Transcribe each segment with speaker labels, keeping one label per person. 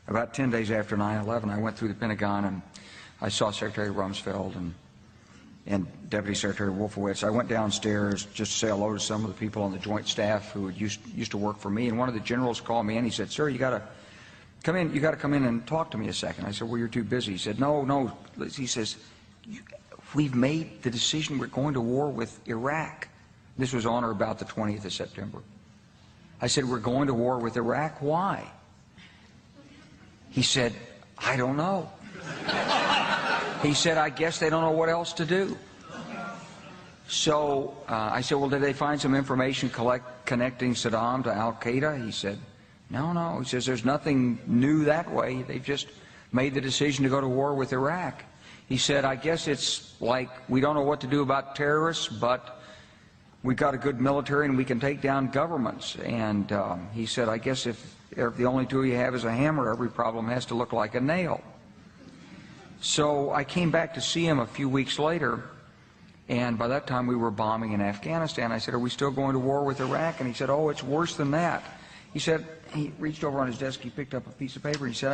Speaker 1: about 10 days after 9/11, I went through the Pentagon and I saw Secretary Rumsfeld and Deputy Secretary Wolfowitz. I went downstairs just to say hello to some of the people on the Joint Staff who used to work for me, and one of the generals called me in. He said, "Sir, you got to come in. You got to come in and talk to me a second." I said, "Well, you're too busy." He said, "No." He says, "We've made the decision. We're going to war with Iraq." This was on or about the 20th of September. I said, "We're going to war with Iraq. Why?" He said, "I don't know." He said, "I guess they don't know what else to do." So I said, "Well, did they find some information connecting Saddam to Al-Qaeda?" He said, No. He says, "There's nothing new that way. They've just made the decision to go to war with Iraq." He said, "I guess it's like we don't know what to do about terrorists, but we've got a good military and we can take down governments." And he said, "I guess if the only tool you have is a hammer, every problem has to look like a nail." So I came back to see him a few weeks later, and by that time we were bombing in Afghanistan. I said, "Are we still going to war with Iraq?" And he said, "Oh, it's worse than that." He said, he reached over on his desk, he picked up a piece of paper, and he said,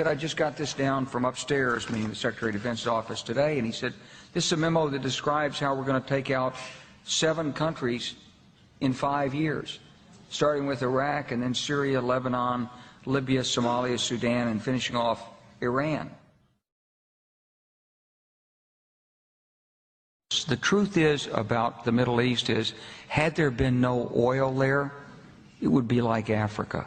Speaker 1: I just got this down from upstairs, meaning the Secretary of Defense's office today, and he said, "This is a memo that describes how we're going to take out 7 countries in 5 years, starting with Iraq and then Syria, Lebanon, Libya, Somalia, Sudan, and finishing off Iran." The truth is about the Middle East is, had there been no oil there, it would be like Africa.